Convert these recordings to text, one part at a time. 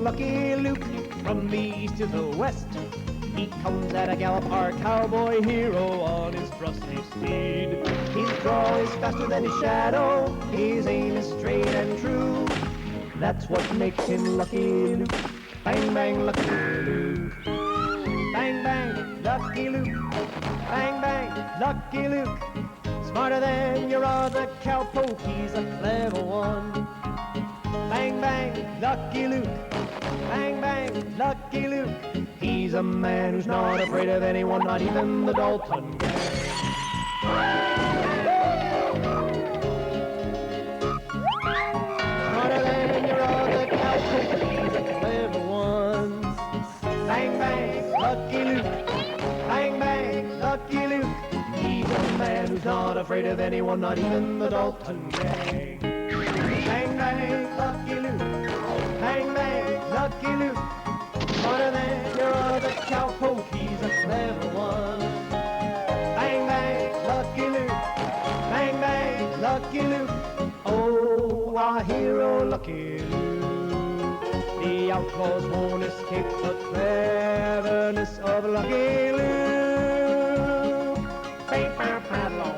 Lucky Luke. From the east to the west, he comes at a gallop, our cowboy hero on his trusty steed. His draw is faster than his shadow, his aim is straight and true. That's what makes him Lucky Luke. Bang, bang, Lucky Luke. Bang, bang, Lucky Luke. Bang, bang, Lucky Luke. Smarter than your other cowpoke, he's a clever one. Bang, bang, Lucky Luke. Bang, bang, Lucky Luke. He's a man who's not afraid of anyone, not even the Dalton gang. Smarter than your other cowpoke, he's a clever one. Bang, bang, Lucky Luke. Bang, bang, Lucky Luke. He's a man who's not afraid of anyone, not even the Dalton gang. Bang, bang, Lucky Luke. Bang, bang, Lucky Luke. Smarter than your other cowpoke, he's a clever one. Bang, bang, Lucky Luke. Bang, bang, Lucky Luke. Oh, our hero, Lucky Luke. The outlaws won't escape the cleverness of Lucky Luke. Bang, bang, paddle.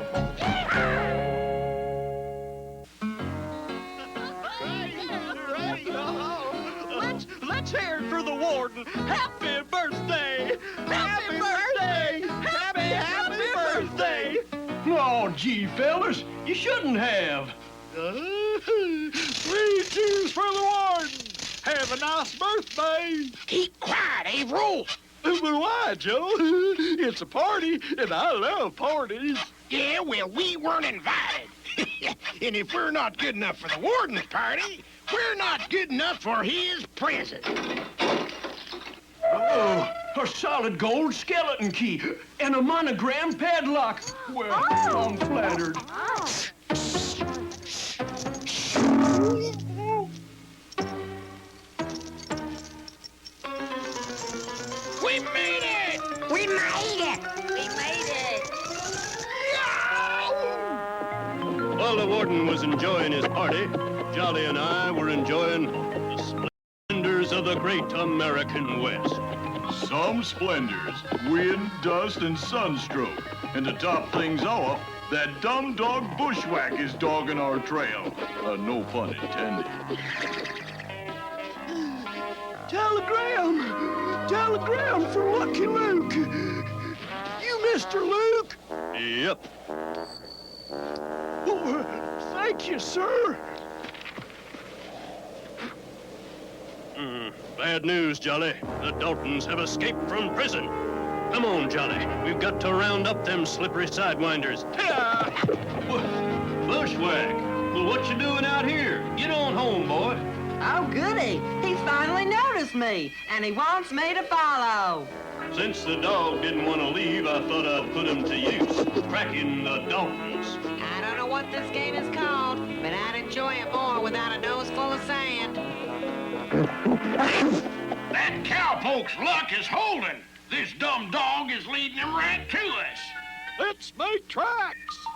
Let's hear it for the warden. Happy birthday! Happy birthday! Happy birthday! Oh, gee, fellas, you shouldn't have. 3 cheers for the warden! Have a nice birthday! Keep quiet, Averill. But why, Joe? It's a party, and I love parties. Yeah, well, we weren't invited. And if we're not good enough for the warden's party, we're not good enough for his present. Oh, a solid gold skeleton key and a monogram padlock. Well, I'm flattered. We made it! We made it! We made it! While the warden was enjoying his party, Jolly and I were enjoying the splendors of the great American West. Some splendors, wind, dust, and sunstroke. And to top things off, that dumb dog Bushwhack is dogging our trail. No pun intended. Telegram for Lucky Luke. You Mr. Luke? Yep. Oh, thank you, sir. Bad news, Jolly. The Daltons have escaped from prison. Come on, Jolly. We've got to round up them slippery sidewinders. Bushwhack, well, what you doing out here? Get on home, boy. Oh, goody. He's finally noticed me, and he wants me to follow. Since the dog didn't want to leave, I thought I'd put him to use, cracking the Daltons. I don't know what this game is called, but I'd enjoy it more without a nose full of sand. That cowpoke's luck is holding. This dumb dog is leading him right to us. Let's make tracks.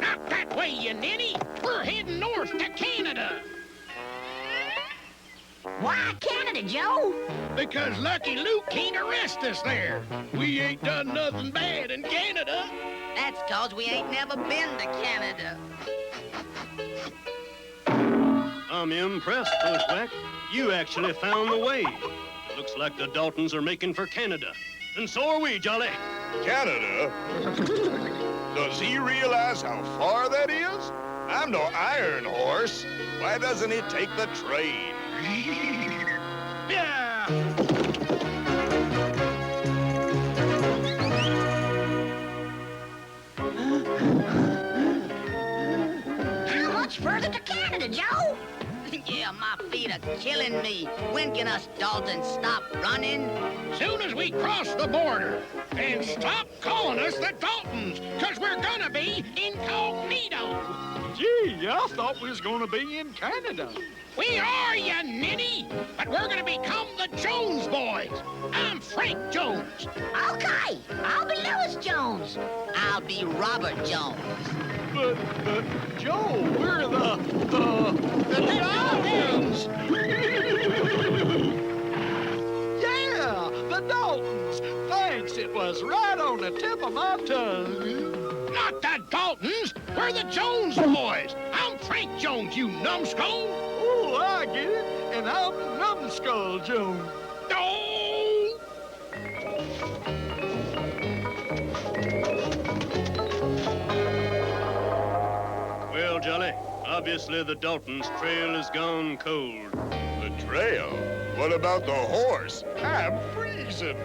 Not that way, you ninny. We're heading north to Canada. Why Canada, Joe? Because Lucky Luke can't arrest us there. We ain't done nothing bad in Canada. That's 'cause we ain't never been to Canada. I'm impressed, Bushwhack. You actually found the way. Looks like the Daltons are making for Canada. And so are we, Jolly. Canada? Does he realize how far that is? I'm no iron horse. Why doesn't he take the train? Yeah. How much further to Canada, Joe? Yeah, my feet are killing me. When can us Daltons stop running? Soon as we cross the border. And stop calling us the Daltons, 'cause we're gonna be incognito. Gee, I thought we was gonna be in Canada. We are, you ninny, but we're gonna become the Jones boys. I'm Frank Jones. Okay, I'll be Lewis Jones. I'll be Robert Jones. But, Joe, we're the Daltons! Yeah, the Daltons! Thanks, it was right on the tip of my tongue. Not the Daltons! We're the Jones boys! I'm Frank Jones, you numbskull! Oh, I get it. And I'm Numbskull Jones. Oh! Well, Jolly, obviously the Daltons' trail is gone cold. The trail? What about the horse? I'm freezing.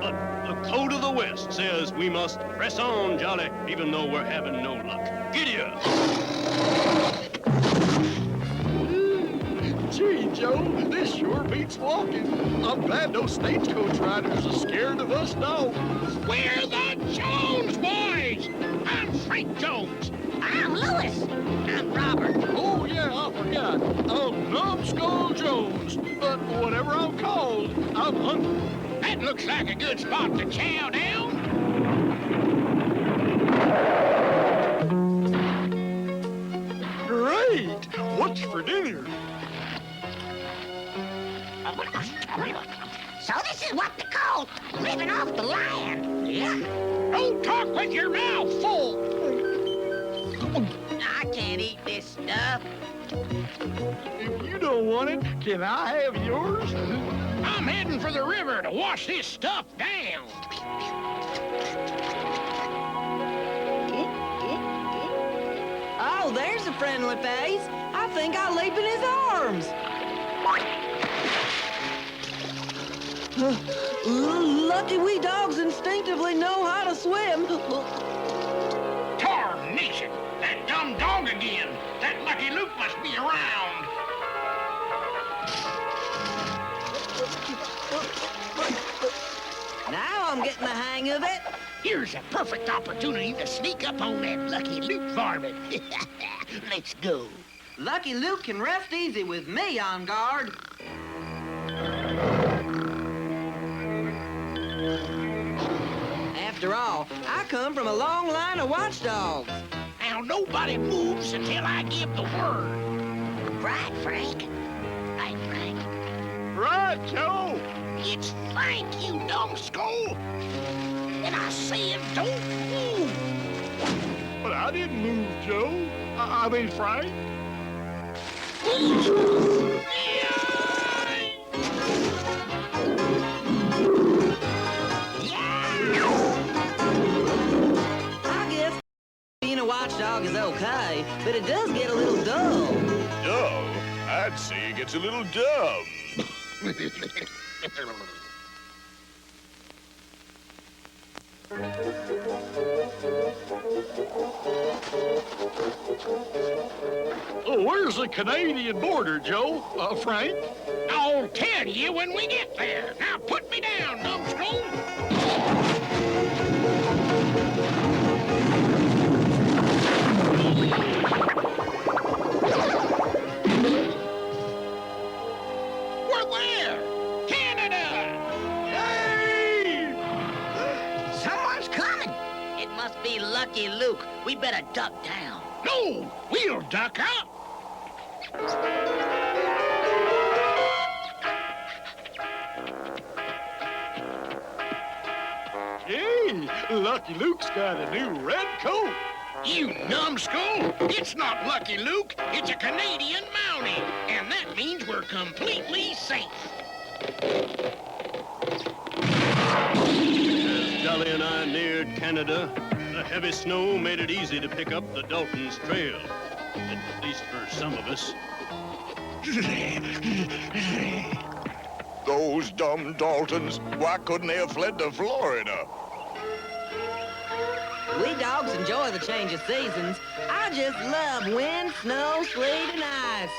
The code of the West says we must press on, Jolly, even though we're having no luck. Giddy up! Gee, Joe, this sure beats walking. I'm glad those stagecoach riders are scared of us dogs. We're the Jones boys! I'm Frank Jones. I'm Louis. I'm Robert. Oh, yeah, I forgot. I'm Numbskull Jones. But whatever I'm called, I'm hungry. That looks like a good spot to chow down. Great! What's for dinner? So this is what they call living off the land. Yeah. Don't talk with your mouth full. I can't eat this stuff. If you don't want it, can I have yours? I'm heading for the river to wash this stuff down. Oh, there's a friendly face. I think I'll leap in his arms. Lucky we dogs instinctively know how to swim. Tarnation! That dumb dog again. That Lucky Luke must be around. Now I'm getting the hang of it. Here's a perfect opportunity to sneak up on that Lucky Luke varmint. Let's go. Lucky Luke can rest easy with me on guard. After all, I come from a long line of watchdogs. Now nobody moves until I give the word. Right, Frank? Right, Frank? Right, Joe. It's Frank, you numbskull. And I said don't move. But I didn't move, Joe. I mean, Frank. I guess being a watchdog is okay, but it does get a little dull. Dull? I'd say it gets a little dumb. Oh, where's the Canadian border, Joe? Frank? I'll tell you when we get there. Now put me down, numbskull. We're there! Canada! Hey! Someone's coming. It must be Lucky Luke. We better duck down. No, we'll duck up. Hey, Lucky Luke's got a new red coat. You numbskull! It's not Lucky Luke, it's a Canadian Mountie, and that means we're completely safe. As Jolly and I neared Canada, the heavy snow made it easy to pick up the Daltons' trail. At least for some of us. Those dumb Daltons. Why couldn't they have fled to Florida? We dogs enjoy the change of seasons. I just love wind, snow, sleet, and ice.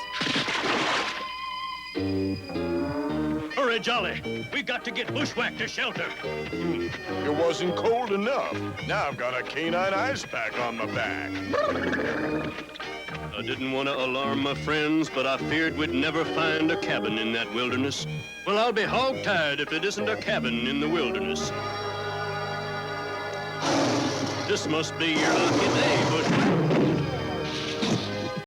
Hurry, Jolly. We got to get bushwhacked to shelter. It wasn't cold enough. Now I've got a canine ice pack on my back. I didn't want to alarm my friends, but I feared we'd never find a cabin in that wilderness. Well, I'll be hog-tied if it isn't a cabin in the wilderness. This must be your lucky day.